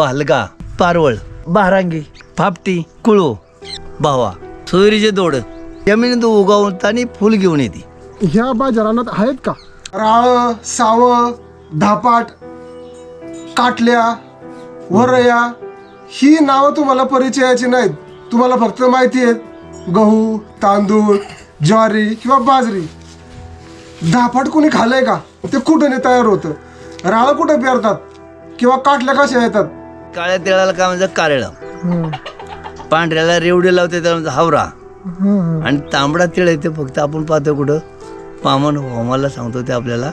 भालगा, पारवळ, बारांगी, फापटी, कुळू, भावा, सोयरीचे दोड जमिनीत उगवताना फुल घेऊन येते. ह्या भाज्या रानात आहेत का? राळ, सावळ, धापाट, काटल्या, वरया ही नावं तुम्हाला परिचयाची नाहीत. तुम्हाला फक्त माहिती आहेत गहू, तांदूळ, ज्वारी किंवा बाजरी. धापाट कोणी खाल्लंय का? ते कुठं तयार होतं? राळ कुठं पेरतात किंवा काटल्या कशा येतात? काळ्या तिळाला काय म्हणतात कारेळ, पांढऱ्याला रेवडे लावते त्याला म्हणतात हावरा, आणि तांबडा तिळ येते फक्त आपण पाहतो कुठं पामन होमाला सांगतो ते आपल्याला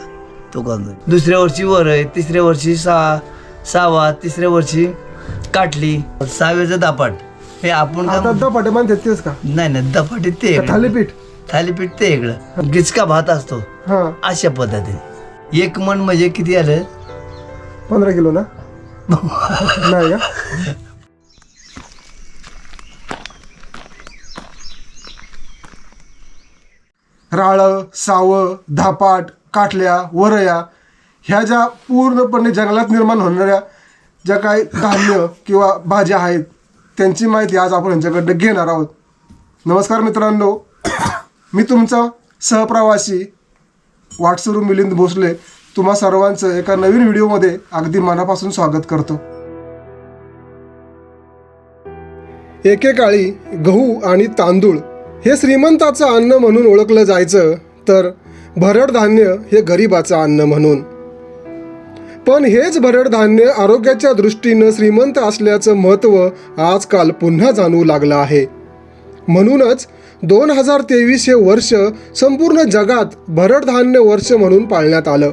तो करतो. दुसऱ्या वर्षी वर आहे, तिसऱ्या वर्षी सावा, तिसऱ्या वर्षी काटली, सहाव्याचं दापाट. हे आपण आता धपाटे म्हणतात तेच का? नाही दपाटी ते का थालीपीठ? थालीपीठ ते वेगळं, गिचका भात असतो हा, अशा पद्धतीने. एक मन म्हणजे किती आलं? 15 किलो ना? नाही का? राळ, सावळ, धापाट, काटल्या, वरया ह्या ज्या पूर्णपणे जंगलात निर्माण होणाऱ्या ज्या काही धान्य किंवा भाज्या आहेत त्यांची माहिती आज आपण यांच्याकडनं घेणार आहोत. नमस्कार मित्रांनो, मी तुमचा सहप्रवासी वाटसरू मिलिंद भोसले तुम्हा सर्वांचं एका नवीन व्हिडिओमध्ये अगदी मनापासून स्वागत करतो. एकेकाळी गहू आणि तांदूळ हे श्रीमंताचं अन्न म्हणून ओळखलं जायचं, तर भरड धान्य हे गरिबाचं अन्न म्हणून. पण हेच भरड धान्य आरोग्याच्या दृष्टीनं श्रीमंत असल्याचं महत्त्व आजकाल पुन्हा जाणवू लागलं आहे. म्हणूनच 2023 हे वर्ष संपूर्ण जगात भरड धान्य वर्ष म्हणून पाळण्यात आलं.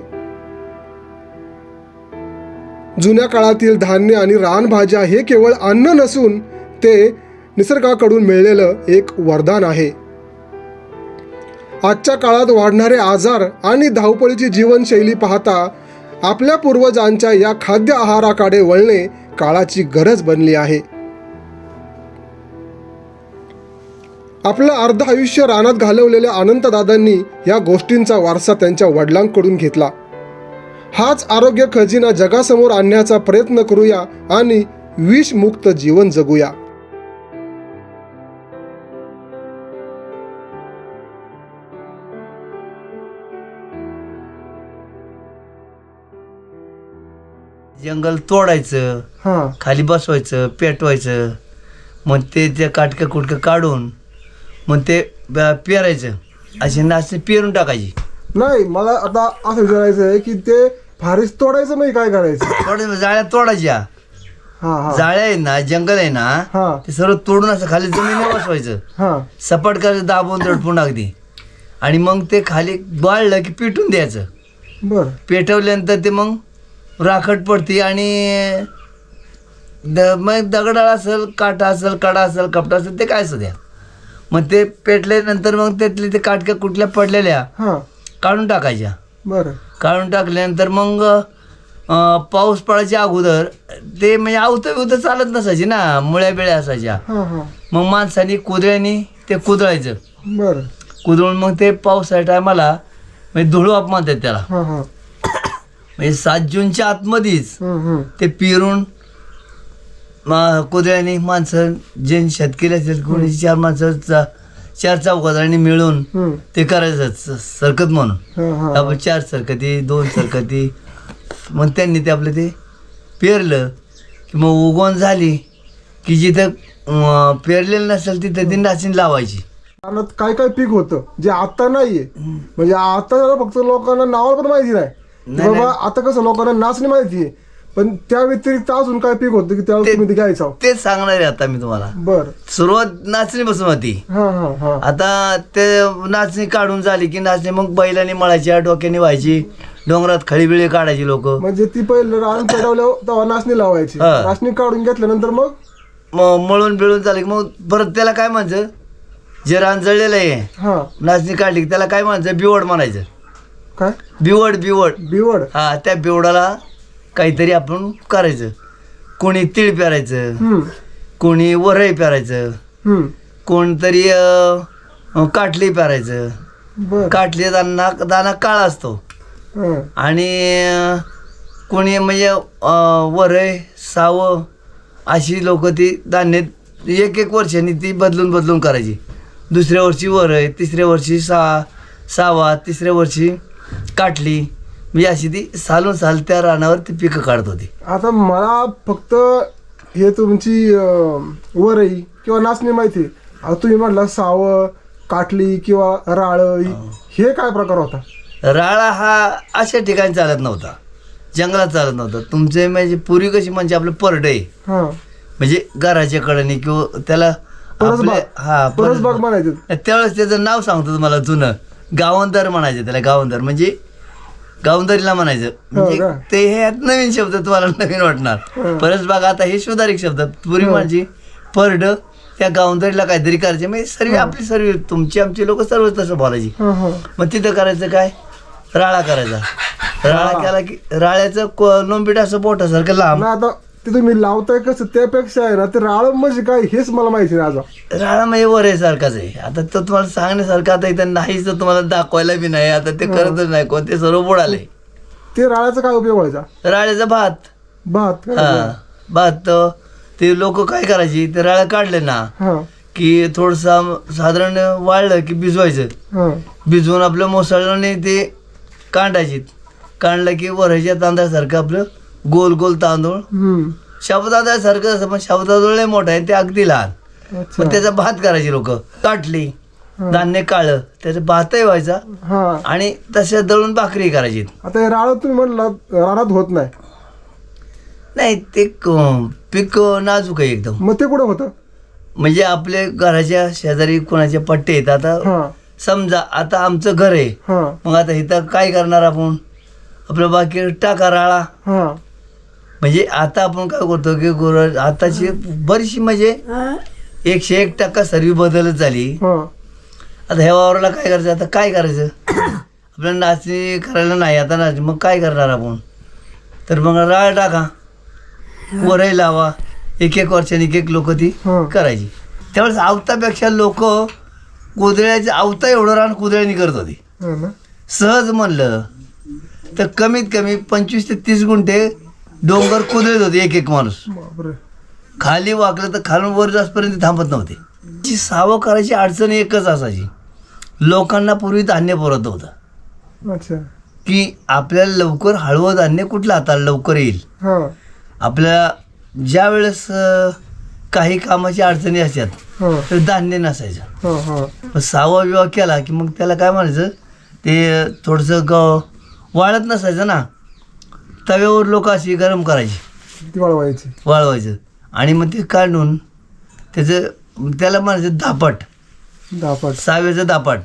जुन्या काळातील धान्य आणि रानभाज्या हे केवळ अन्न नसून ते निसर्गाकडून मिळलेलं एक वरदान आहे. आजच्या काळात वाढणारे आजार आणि धावपळीची जीवनशैली पाहता आपल्या पूर्वजांच्या या खाद्य आहाराकडे वळणे काळाची गरज बनली आहे. आपलं अर्ध आयुष्य रानात घालवलेल्या अनंतदादांनी या गोष्टींचा वारसा त्यांच्या वडिलांकडून घेतला. हाच आरोग्य खजिना जगासमोर आणण्याचा प्रयत्न करूया आणि विषमुक्त जीवन जगूया. जंगल तोडायचं, हा, खाली बसवायचं, पेटवायचं, मग ते त्या काटक्या कुटक्या काढून मग ते पेरायचं, असे नाचणे पेरून टाकायची. नाही मला आता असं विचारायचं आहे की ते फारीच तोडायचं नाही, काय करायचं? थोड्या जाळ्या तोडायच्या. हा हा जाळ्या आहे ना, जंगल आहे ना, हा ते सर्व तोडून असं खाली जमिनीवर बसवायचं, हा सपाट करायचं, दाबून दडपून अगदी, आणि मग ते खाली बाळलं की पेटून द्यायचं. बर, पेटवल्यानंतर ते मग राखट पडते आणि मग दगडाळ असेल, काटा असेल, कडा असेल, कपडा असेल, ते काय असं द्या. मग ते पेटल्यानंतर मग त्यातले ते काटक्या कुठल्या पडलेल्या हा, काढून टाकायच्या. बर, काढून टाकल्यानंतर मग पाऊस पडायच्या अगोदर ते म्हणजे आवतं चालत नसायची ना, मुळ्या बिळ्या असायच्या. हा हा, मग माणसाने कुदळ्याने ते कुदळायचं. बर, कुदळून मग ते पावसाच्या टायमाला म्हणजे धुळवाप म्हणतात त्याला. हा हा, म्हणजे 7 जूनच्या आतमध्येच हम्म. ते पिरून कुदळ्याने माणसं जे शेतकरी असेल कोणी 4 माणसं 4 चौघांनी मिळून हम्म. ते करायचं सरकत म्हणून. हा हा, आपण 4 सरकती 2 सरकती, मग त्यांनी ते आपलं ते पेरलं की मग उगवण झाली की जिथं पेरलेलं नसेल तिथं ती नाचणी लावायची. रानात काय काय पीक होतं जे आता नाहीये, म्हणजे आता जरा फक्त लोकांना नावाला पण माहिती नाही. नाही, बाबा आता कसं लोकांना नाचणी माहिती आहे, पण त्या व्यतिरिक्त अजून काय पीक होतं की त्यावेळेस तुम्ही ते घ्यायचं? तेच सांगणार आहे आता मी तुम्हाला. बर, सुरुवात नाचणीपासून होती. हा हा हा, आता ते नाचणी काढून झाली की नाचणी मग बैलाने मळायची, डोक्याने व्हायची, डोंगरात खळीबिळी काढायची लोक. म्हणजे ती पहिलं रान पेटवल्यावर तेव्हा नाचणी लावायची, हा. नाचणी काढून घेतल्यानंतर मग मग मळून बिळून झालं की मग परत त्याला काय म्हणायचं, जे रान जळलेलं आहे हा, नाचणी काढली की त्याला काय म्हणायचं, बिवड म्हणायचं. काय बिवड बिवड? हा, त्या बिवडाला काहीतरी आपण करायचं. कोणी तीळ पेरायचं, हम्म कोणी वरई पेरायचं, हम्म, कोणतरी काटली पेरायचं. बर, काटली दाना काळा असतो हा, आणि कोणी म्हणजे वरय सावं अशी लोक ती धान्य एक एक वर्षांनी ती बदलून करायची. दुसऱ्या वर्षी वरय, तिसऱ्या वर्षी सावा, तिसऱ्या वर्षी काटली, म्हणजे अशी ती सालून साल त्या रानावर ती पिकं काढत होती. आता मला फक्त हे तुमची वरई किंवा नाचणी माहिती आहे. आता तुम्ही म्हटलं सावं, काटली किंवा राळई, हे काय प्रकार होता? राळा हा अशा ठिकाणी चालत नव्हता, जंगलात चालत नव्हता. तुमचे म्हणजे पूर्वी कशी म्हणजे आपलं परडे हा, म्हणजे घराच्या कडेने किंवा त्याला परसबाग म्हणायचे. त्यावेळेस त्याचं नाव सांगतो तुम्हाला जुनं, गावंदर म्हणायचं त्याला. गावंदर म्हणजे गावंदरीला म्हणायचं. म्हणजे का? ते हे नवीन शब्द तुम्हाला नवीन वाटणार. परसबाग आता हे सुधारित शब्द. पूर्वी म्हणजे परड, त्या गावंदरीला काहीतरी करायचे. म्हणजे सर्व आपली सर्व तुमची आमची लोक सर्व तसं बोलायची. मग तिथं करायचं काय, राळा करायचा. राळा केला की राळ्याचं लोंबीट असं बोटासारखं लांब. ना आता ते तुम्ही लावताय कसं, त्यापेक्षा आहे ना ते राळ म्हणजे काय हेच मला माहिती नाही. आता राळा म्हणजे वरसारखाच आहे. आता तो तुम्हाला सांगण्यासारखं आता इथं नाहीच, तर तुम्हाला दाखवायला बी नाही. आता ते करतच नाही कोण, ते सर्व बुडाले. ते राळ्याचा काय उपयोग व्हायचा? राळ्याचा भात. भात हा, भात ते लोक काय करायची, ते राळ्या काढले ना हा की थोडस साधारण वाळलं की भिजवायचं. हा भिजवून आपलं मोसाळ्याने ते काढायची. काढलं की वऱ्याच्या तांदळासारखं आपलं गोल गोल तांदूळ, शाबुदाण्यासारखं असं, पण शाबुदाना लय मोठा आहे, ते अगदी लहान. अच्छा. मग त्याचा भात करायची लोक. काटली, धान्य काळं, त्याचा भातही व्हायचा हा. आणि तशा दळून भाकरी करायची. आता हे राळ तुम्ही म्हणला रानात होत नाही. नाही, ते पीक नाजूक आहे एकदम. मग ते कुठं होतं? म्हणजे आपल्या घराच्या शेजारी कोणाचे पट्टे आहेत. आता हा समजा आता आमचं घर आहे, हा मग आता इथं काय करणार आपण, आपलं बाकी टाका राळा. हा म्हणजे आता आपण काय करतो की आताची बरीचशी म्हणजे 101% सर्व बदलच झाली. हा आता ह्या वावराला काय करायचं, आता काय करायचं, आपल्याला नाचणी करायला नाही आता नाचणी, मग काय करणार आपण, तर मग राळ टाका, वरही लावा. एक वर्षाने एक लोक ती करायची. त्यावेळेस आवतापेक्षा लोक कुदळ्याचे आवता एवढं रान कुदळ्याने करत होते. हा ना. सहज म्हणलं तर कमीत कमी 25 ते 30 गुंठे डोंगर कुदळत होते एक माणूस. बापरे. खाली वाकलं तर खालून वर जासपर्यंत थांबत नव्हते. जी सावं करायची अडचण एकच असायची, लोकांना पूर्वी धान्य पुरत होतं अच्छा. की आपल्याला लवकर हळवं धान्य कुठलं हाताला लवकर येईल. हा आपल्याला ज्या वेळेस काही कामाची अडचणी असतात हा तर धान्य नसायचं. हा हा मग सावा विवाह केला की मग त्याला काय म्हणायचं, ते थोडंसं वाळत नसायचं ना, तव्यावर लोक अशी गरम करायची, ती वाळवायची. वाळवायचं आणि मग ते काढून त्याचं त्याला म्हणायचं धापट. दापाट. साव्याचं धापट.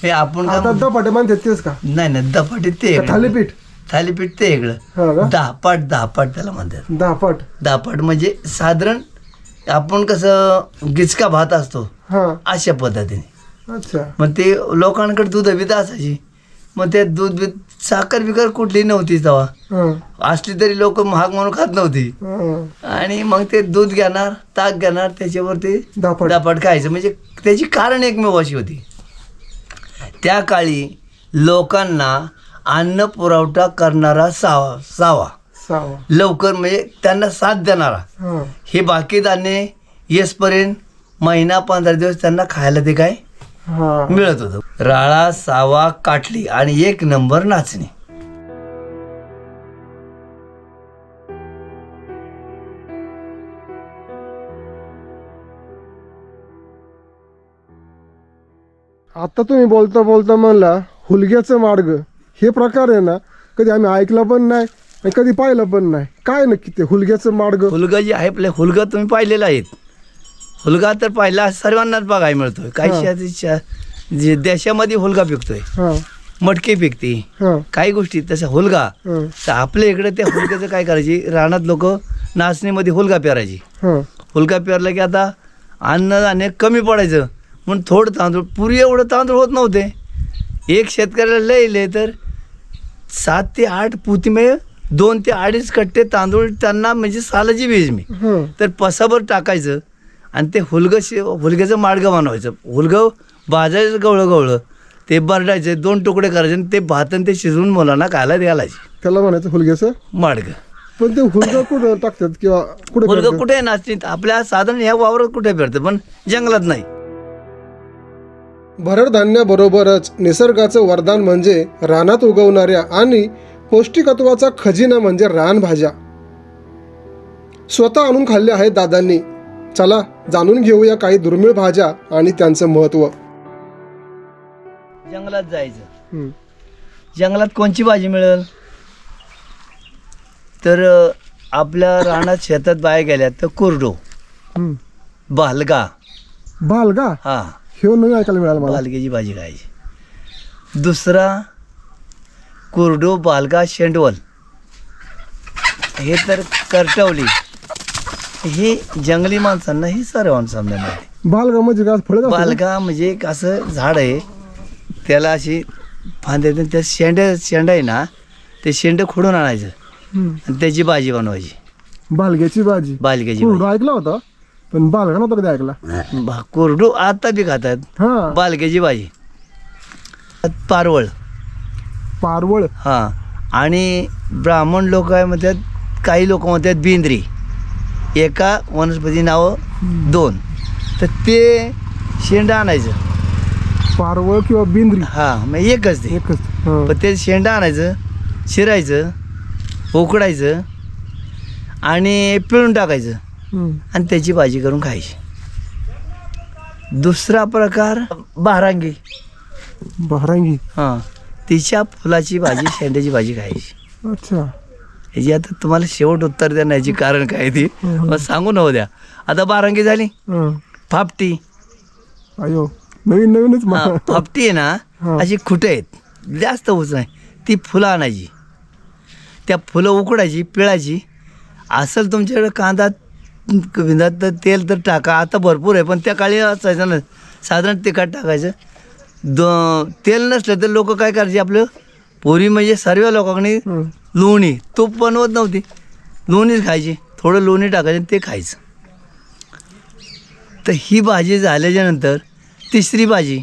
हे आपण आता काय दपाटे म्हणतात तेच का? नाही धपाटे ते का वेगळं. थालीपीठ? थालीपीठ ते वेगळं. हा का? धापाट त्याला म्हणतात. दापाट. धापट म्हणजे साधारण आपण कसं गिचका भात असतो हा अशा पद्धतीने. अच्छा. मग ते लोकांकडे दूध बीत असायची, मग ते दूध बीत साखर बिकर कुठली नव्हती तेव्हा, हा असली तरी लोक महाग म्हणून खात नव्हती. हा आणि मग ते दूध घेणार, ताक घेणार, त्याच्यावर ते दापाट. धापट खायचं. म्हणजे त्याची कारण एकमेव अशी होती, त्या काळी लोकांना अन्न पुरवठा करणारा सावा सावा. लवकर म्हणजे त्यांना साथ देणारा. हा हे बाकी धान्य येसपर्यंत महिना 15 दिवस त्यांना खायला ते काय हा मिळत होतं. राळा, सावा, काटली आणि 1 नंबर नाचणी. आता तुम्ही बोलता बोलता म्हणला हुलग्याचं मार्ग, हे प्रकार आहे ना कधी आम्ही ऐकलं पण नाही आणि कधी पाहिलं पण नाही. काय नक्की ते हुलग्याचं मार्ग? हुलगा जे आहे आपले, हुलगा तुम्ही पाहिलेला आहेत. हुलगा तर पाहिला सर्वांनाच बघायला मिळतोय. काही जे देशामध्ये हुलगा पिकतोय, हा मटकी पिकते, हा काही गोष्टी तसं हुलगा. हा तर आपल्या इकडे त्या हुलग्याचं काय करायची, रानात लोक नाचणीमध्ये हुलगा पेरायची. हा हुलगा पेरला की आता अन्न कमी पडायचं म्हणून थोडं तांदूळ, पूर्वी एवढं तांदूळ होत नव्हते. एक शेतकऱ्याला लय तर 7 ते 8 पुती म्हणजे 2 ते 2.5 कट्टे तांदूळ त्यांना म्हणजे सालाची बीज मी हा तर पसाभर टाकायचं आणि ते हुलग्याचं माडगं बनवायचं. हुलगं भाजायचं गवळं ते बरडायचं, 2 तुकडे करायचे आणि ते भात आणि ते शिजवून मुलांना खायला घालायचे. त्याला म्हणायचं हुलग्याचं. माडगं. पण ते हुलगं कुठं टाकतात किंवा कुठे मुलगा कुठे नाचतील आपल्या साधारण ह्या वावरात कुठे फिरतं पण जंगलात नाही. भरड धान्याबरोबरच निसर्गाचं वरदान म्हणजे रानात उगवणाऱ्या आणि पौष्टिकत्वाचा खजिना म्हणजे रानभाज्या. स्वतः आणून खाल्ल्या आहेत दादांनी. चला जाणून घेऊया काही दुर्मिळ भाज्या आणि त्यांचं महत्त्व. जंगलात जायचं. जंगलात कोणची भाजी मिळेल तर आपल्या रानात शेतात बाया गेल्या तर कुरडो, बालगा. बालगा हा, हे नवीन ऐकायला मिळालं मला. बालग्याची भाजी खायची. दुसरा कुरडो, बालगा, शेंडवल हे तर करटवली. हे जंगली माणसांना ही सर्वांना समजा माहिती. बालगा म्हणजे काय फळ? बालगा म्हणजे एक असं झाड आहे, त्याला अशी फांद्या येते, त्या शेंड आहे ना, ते शेंड खोडून आणायचं आणि त्याची भाजी बनवायची. बालग्याची भाजी. बालग्याची कुरडो ऐकला होता पण बालगा नव्हता कधी ऐकला. कुरडू आता बी खातात. हा, बालग्याची भाजी. पारवळ. पारवळ. हां, आणि ब्राह्मण लोक आहे म्हणतात, काही लोक म्हणतात बेंद्री. एका वनस्पती नावं 2, तर ते शेंड आणायचं. पारवळ किंवा बिंद्री. हां, मग एकच ते. एकच. पण ते शेंड आणायचं, चिरायचं, उकडायचं आणि पिळून टाकायचं आणि त्याची भाजी करून खायची. दुसरा प्रकार बारांगी. बहरांगी. हां, तिच्या फुलाची भाजी, शेंड्याची भाजी खायची. अच्छा. ह्याची आता तुम्हाला शेवट उत्तर देण्याची कारण काय ती मग सांगू नव्ह द्या. आता बारांगी झाली. फापटी. अयो, नवीन नवीनच. हां, फापटी आहे ना, अशी खुटे आहेत, जास्त उंच नाही. ती फुलं आणायची, त्या फुलं उकडायची, पिळायची. असेल तुमच्याकडे कांदा विंदात तर तेल तर टाका, आता भरपूर आहे, पण त्या काळी असायचं ना, साधारण तिखट टाकायचं. तेल नसलं तर लोक काय करायचे, आपलं पूर्वी म्हणजे सर्व लोकांनी लोणी, तूप बनवत नव्हती, लोणीच खायची. थोडं लोणी टाकायचं ते खायचं. तर ही भाजी झाल्याच्या नंतर तिसरी भाजी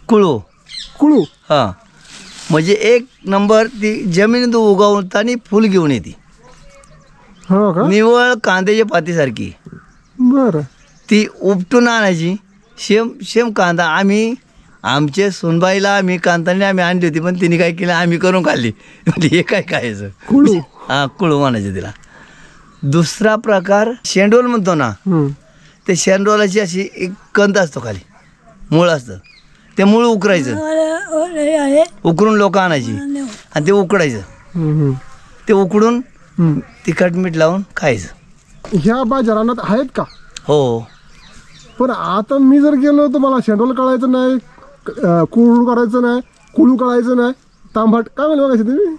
कुळू. कुळू. हां, म्हणजे एक नंबर ती जमिनीत उगवताना फुल घेऊन येते. हो का? निवळ कांद्याच्या पातीसारखी. बरं. ती उपटून आणायची. शेम कांदा. आमचे सुनबाईला कांताने आणली होती, पण तिने काय केलं, आम्ही करून खाल्ली. म्हणजे हे काय खायचं. कुळू. हां, कुळू म्हणायचं तिला. दुसरा प्रकार शेंडवल म्हणतो ना, ते शेंडवलाची अशी एक कंद असतो, खाली मूळ असतं, ते मूळ उकरायचं. उकरून लोक आणायची आणि ते उकडायचं. ते उकडून तिखट मीठ लावून खायचं. ह्या भाज्या रानात आहेत का? हो. पण आता मी जर गेलो तर मला शेंडवल काढायचं नाही, कुळू काढायचं नाही, कुळू काढायचं नाही, तांबट काय म्हणलं बघायचं तुम्ही?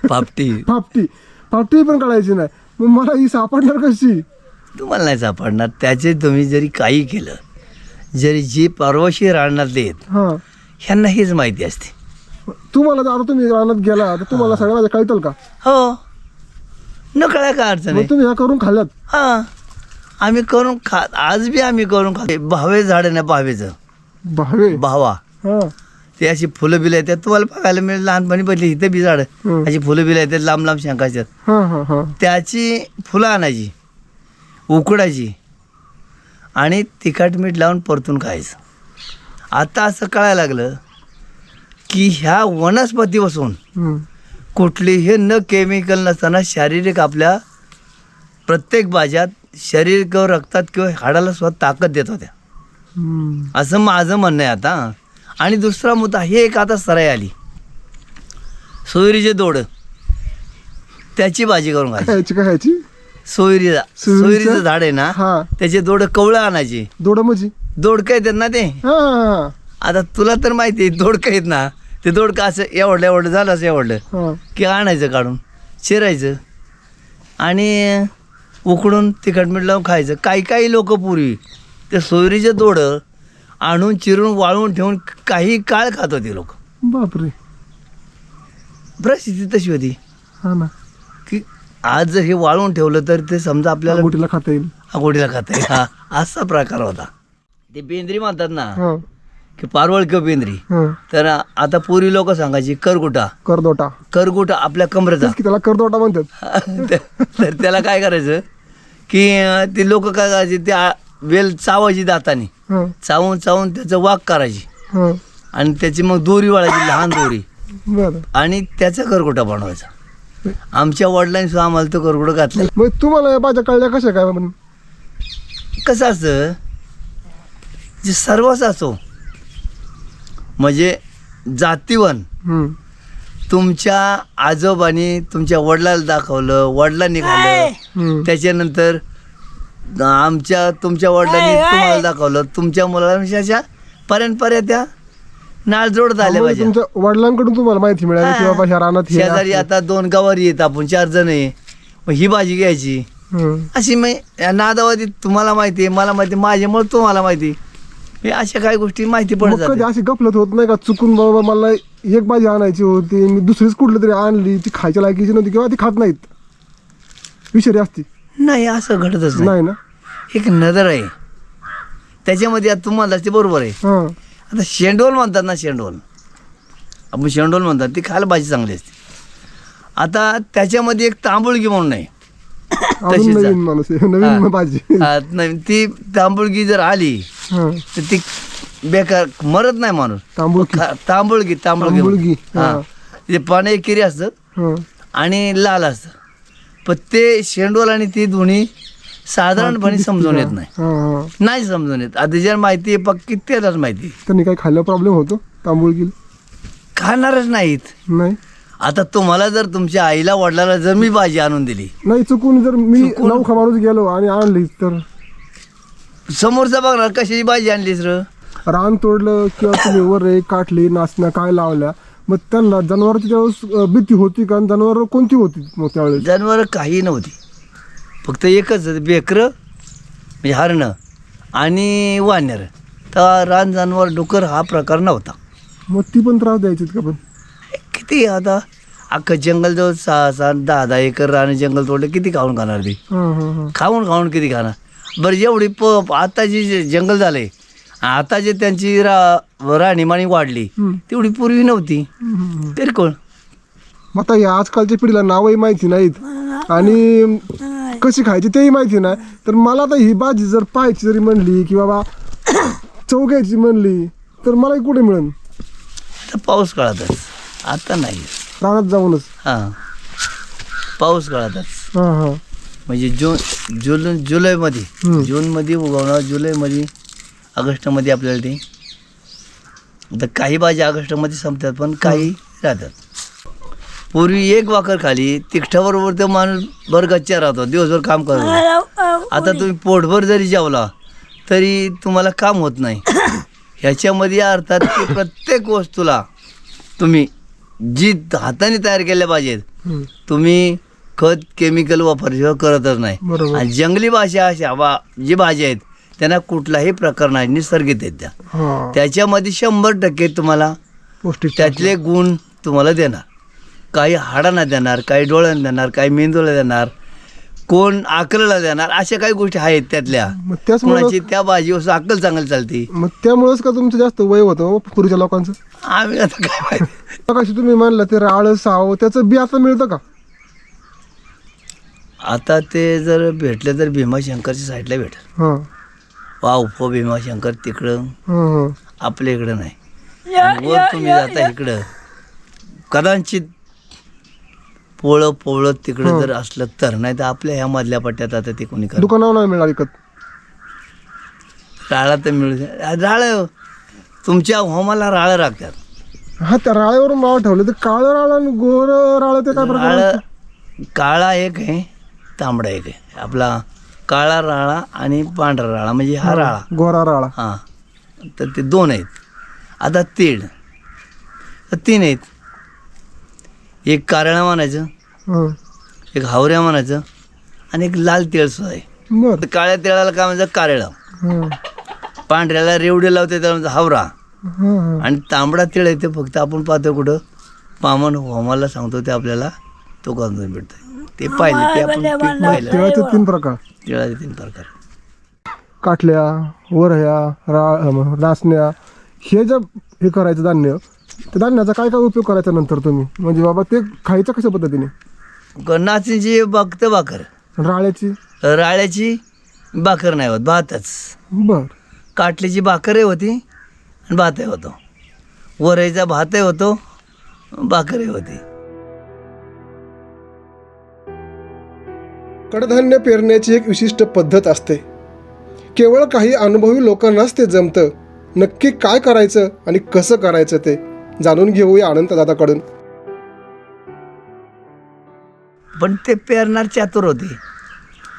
पापटी. फापटी पण काढायची नाही. मग मला ही सापडणार कशी? तुम्हाला नाही सापडणार. त्याचे तुम्ही जरी काही केलं, जरी जी पारवशी राहणार देत, ह्यांना हेच माहिती असते. तुम्हाला आता तुम्ही रानात गेला तर तुम्हाला सगळ्या भाज्या कळतील का? हो, न कळाय काय अडचण आहे. तुम्ही ह्या करून खाल्ल्यात? हां, आम्ही करून आज बी आम्ही करून खातो. भावे झाड आहे ना, भावेचं. भावा. ते अशी फुलं बिलं येतात, तुम्हाला बघायला मिळेल. लहानपणी बघली इथे बी झाड अशी फुलं बिलं येतात, लांब लांब शंकाच्यात. त्याची फुलं आणायची, उकडायची आणि तिखट मीठ लावून परतून खायचं. आता असं कळायला लागलं की ह्या वनस्पतीपासून कुठलीही न केमिकल नसताना शारीरिक आपल्या प्रत्येक भाज्यात शरीर किंवा रक्तात किंवा हाडाला सुद्धा ताकद देत होत्या, असं माझं म्हणणं आहे आता. आणि दुसरा मुद्दा, हे एक आता सराई आली, सोयरीचे दोड, त्याची भाजी करून खायची. सोयरीचं झाड आहे ना, त्याचे दोड कवळं आणायचे. दोडकं येतात ना ते. आता तुला तर माहिती आहे दोडकं आहेत ना, ते दोडकं असं एवढलं झालं, असं एवढलं की आणायचं, काढून चिरायचं आणि उकडून तिखट मीठ लावून खायचं. काही लोक पूर्वी ते सोयरीचे दोड आणून चिरून वाळवून ठेवून काही काळ खात होते लोक. बापरे. परिस्थिती तशी होती. हा ना, की आज जर हे वाळवून ठेवलं तर ते समजा आपल्याला गोटीला खाता येईल. गोडीला खाता येईल. हा, असा प्रकार होता. ते बेंद्री म्हणतात ना, की पारवळ किंवा बेंद्री. तर आता पूर्वी लोक सांगायची करगुटा करदोटा आपल्या कमरेचा. तेच की त्याला करदोटा म्हणतात. तर त्याला काय करायचं की ते लोक काय करायचे, त्या वेल चावायची दाताने, चावून चावून त्याचं वाघ करायची आणि त्याची मग दोरी वळायची, लहान दोरी, बरं. आणि त्याचा करगुटा बनवायचा. आमच्या वडिलांनी सुद्धा आम्हाला तो करगुटा घातला. मग तुम्हाला या भाज्या कळल्या कशा काय पण? कसं असं जे सर्वच असो, म्हणजे जातीवन तुमच्या आजोबांनी तुमच्या वडिलाला दाखवलं, वडिलांनी खाल्लं, त्याच्यानंतर तुमच्या वडिलांनी तुम्हाला दाखवलं, तुमच्या मुलांच्या परंपरा त्या नाळ जोडत आल्या पाहिजे. तुमच्या वडिलांकडून तुम्हाला माहिती मिळाली की बाबा ह्या रानात हे शेजारी आता 2 गवारी येत, आपण 4 जण आहे, मग ही भाजी घ्यायची. अशी मग नादावादी तुम्हाला माहिती आहे, मला माहिती, माझ्यामुळे तुम्हाला माहिती, हे अशा काही गोष्टी माहिती पडत मग कधी जातात. अशी गफलत होत नाही का, चुकून बाबा मला एक भाजी आणायची होती, मी दुसरीच कुठली तरी आणली, ती खायच्या लायकीची नव्हती किंवा ती खात नाहीत, विषारी असती? नाही, असं घडतच नाही ना. एक नजर आहे त्याच्यामध्ये. आता तुम्हाला ते बरोबर आहे. आता शेंडोल म्हणतात ना, शेंडोल आपण शेंडोल म्हणतात, ती खायला भाजी चांगली असते. आता त्याच्यामध्ये एक तांबुळगी म्हणून आहे, अजून नवीन माणूस आहे, नवीन भाजी. नवीन ती तांबुळगी जर आली तर ती बेकार मरत नाही माणूस. तांबुळगी हा, ते पाणी किरी असतं आणि लाल असतं, पण ते शेंडोल आणि ती दोन्ही साधारणपणे समजून येत नाही समजून येत. आता ज्या माहिती आहे पक्की त्यालाच माहिती. त्यांनी काही खाल्ला प्रॉब्लेम होतो तांबूळगी? खाणारच नाहीत. नाही. आता तुम्हाला जर तुमच्या आईला वडिलाला जर मी भाजी आणून दिली, नाही चुकून जर मी नवखा माणूस गेलो आणि आणली, तर समोरचा बघणार कशाची भाजी आणलीस र. रान तोडलं किंवा तुम्ही वरे काटली, नाचण्या काय लावल्या, मग त्यांना जनावरची त्यावेळेस भीती होती का? जनावर कोणती होती मग त्यावेळेस? जनावर काही नव्हती, फक्त एकच बेकरं म्हणजे हरणं आणि वानर. तर रान जनावर डुकर हा प्रकार नव्हता. मग ती पण त्रास द्यायची का? पण किती आता अख्खं जंगल जवळ 6-10 एकर रान जंगल तोडलं, किती खाऊन खाणार ती? खाऊन किती खाणार? बरं, जेवढी आता जे जंगल झालंय, आता जे त्यांची राहणीमानी वाढली तेवढी पूर्वी नव्हती. किरकोळ. मग आता या आजकालच्या पिढीला नावही माहिती नाहीत आणि कशी खायची तेही माहिती नाही, तर मला आता ही भाजी जर पाहायची जरी म्हणली की बाबा चव घ्यायची म्हणली, तर मलाही कुठे मिळेल? तर पाऊस काळातच, आता नाही. रानात जाऊनच? हां, पाऊस काळातच. म्हणजे जूनमध्ये उगवणार, जुलैमध्ये, ऑगस्टमध्ये आपल्याला ते. आता काही भाज्या ऑगस्टमध्ये संपतात, पण काही राहतात. पूर्वी एक वाकर खाली तिखटाबरोबर तो माणूस बरगच्च्या राहतो, दिवसभर काम करतो. आता तुम्ही पोटभर जरी जेवला तरी तुम्हाला काम होत नाही. ह्याच्यामध्ये अर्थात की प्रत्येक वस्तूला तुम्ही जी हाताने तयार केल्या पाहिजेत, तुम्ही खत केमिकल वापरल्याशिवाय करतच नाही. आणि जंगली भाज्या अशा जी भाज्या आहेत त्यांना कुठलाही प्रकार नाही, निसर्गित आहेत त्या. त्याच्यामध्ये 100% तुम्हाला पौष्टिक त्यातले गुण तुम्हाला देणार. काही हाडांना देणार, काही डोळ्यांना देणार, काही मेंदूला देणार, कोण अकलला देणार, अशा काही गोष्टी आहेत त्यातल्या. कोणाची त्या भाजीवर अक्कल चांगली चालते. मग त्यामुळेच का तुमचं जास्त वय होतं पूर्वीच्या लोकांचं? आम्ही आता काय माहिती. कशी तुम्ही म्हणलं ते राळ साव त्याचं बी आता मिळतं का? आता ते जर भेटले तर भीमाशंकरच्या साईडला भेटेल. वाव भीमाशंकर तिकडं, आपल्या इकडं नाही. वर तुम्ही जाता इकडं कदाचित पोळं तिकडं जर असलं तर, नाही तर आपल्या ह्या मधल्या पट्ट्यात आता ते कोणी दुकानावर नाही मिळाली विकत. राळा तर मिळू, राळ तुमच्या होमाला राळ राखतात. हा, त्या राळेवरून नाव ठेवलं तर काळं राळ आणि गोर राळ ते काय प्रकार? काळा एक आहे, तांबडा एक आहे. आपला काळा राळा आणि पांढरा राळा म्हणजे हा राळा, गोरा राळा. हां, तर ते 2 आहेत. आता तीळ तर 3 आहेत. एक कारळा म्हणायचं, एक हावऱ्या म्हणायचं आणि एक लाल तिळ सुद्धा आहे. काळ्या तिळाला काय म्हणायचं कारळं, पांढऱ्याला रेवडे लावते त्याला म्हणजे हावरा, आणि तांबडा तिळ आहे ते फक्त आपण पाहतो कुठं पामन होमाला सांगतो ते आपल्याला तो करून भेटतो. ते पाहिले ते आपण पाहिलं. तिळाचे 3 प्रकार. तिळाचे 3 प्रकार. काठल्या, वरह्या, नाचण्या हे जे हे करायचं धान्य, त्या धान्याचा काय काय उपयोग करायचा नंतर तुम्ही, म्हणजे बाबा ते खायचं कशा पद्धतीने? नाचणीची फक्त भाकर, राळ्याची? राळ्याची भाकर नाही होत, भातच. बर. काटलीची भाकरही होती आणि भातही होतो, वरईचा भातही होतो, भाकरही होती. कडधान्य पेरण्याची एक विशिष्ट पद्धत असते. केवळ काही अनुभवी लोकांनाच ते जमतं. नक्की काय करायचं आणि कसं करायचं ते जाणून घेऊया अनंत दादाकडून. पण ते पेरणार चातुर होते,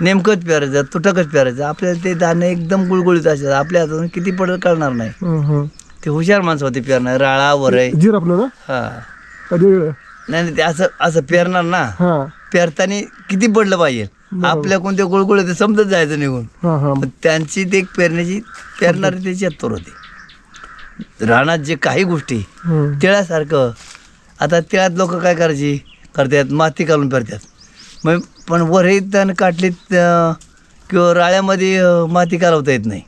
नेमकंच पेरायचं, तुटकच पेरायचं. आपल्याला ते धान्य एकदम गुळगुळीत असतात, आपल्या हातातून किती पडत कळणार नाही. ते हुशार माणसं होते पेरणार, राळा वरई. जीर आपलं ना? हा, कधी नाही ते असं असं पेरणार ना, पेरताना किती पडलं पाहिजे. आपल्या कोणत्या गुळगुळ ते समजत जायचं निघून. मग त्यांची ते पेरणारी ते चतुर होते. रानात जे काही गोष्टी तिळासारखं, आता तिळात लोक काय करतात, माती घालून पेरतात. मग पण वरईत आणि काटलीत किंवा राळ्यामध्ये माती घालवता येत नाही,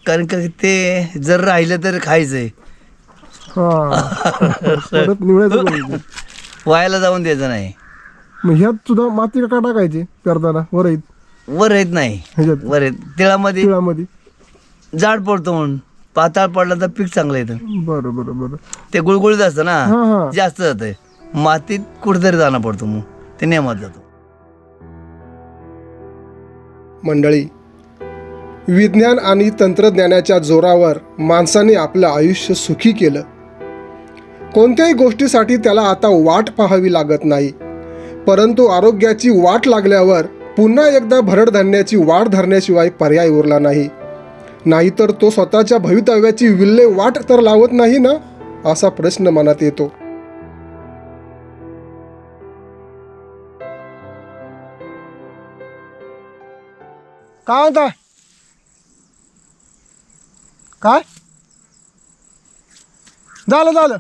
कारण का ते जर राहिलं तर खायचंय, वायाला जाऊन द्यायचं नाही. मग ह्यात सुद्धा माती का टाकायची पेरताना? वरईत नाही, वरईत तिळामध्ये जाड पडतो म्हणून, पाताळ पडला तर पीक चांगलं येतं. बरोबर. ते गुळगुळीत असतं ना, जास्त जातं. मातीत कुठेतरी जाणं पडतो, मग ते नेमात जातो. मंडळी, विज्ञान आणि तंत्रज्ञानाच्या जोरावर माणसाने आपलं आयुष्य सुखी केलं. कोणत्याही गोष्टीसाठी त्याला आता वाट पाहावी लागत नाही. परंतु आरोग्याची वाट लागल्यावर पुन्हा एकदा भरड धान्याची वाट धरण्याशिवाय पर्याय उरला नाही. नाहीतर तो स्वतःच्या भवितव्याची विल्हेवाट तर लावत नाही ना, असा प्रश्न मनात येतो. काय झालं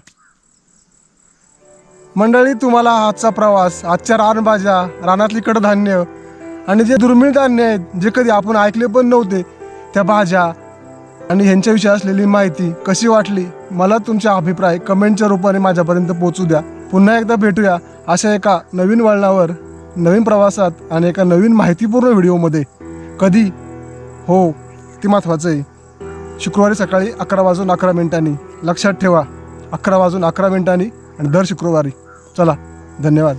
मंडळी, तुम्हाला आजचा प्रवास, आजच्या रानभाज्या, रानातली कडधान्य आणि जे दुर्मिळ धान्य आहेत, जे कधी आपण ऐकले पण नव्हते, त्या भाज्या आणि ह्यांच्याविषयी असलेली माहिती कशी वाटली, मला तुमचा अभिप्राय कमेंटच्या रूपाने माझ्यापर्यंत पोहोचू द्या. पुन्हा एकदा भेटूया अशा एका नवीन वळणावर, नवीन प्रवासात आणि एका नवीन माहितीपूर्ण व्हिडिओमध्ये. कधी? हो, ते महत्त्वाचं आहे. शुक्रवारी सकाळी 11:11 लक्षात ठेवा, 11:11 आणि दर शुक्रवारी. चला, धन्यवाद.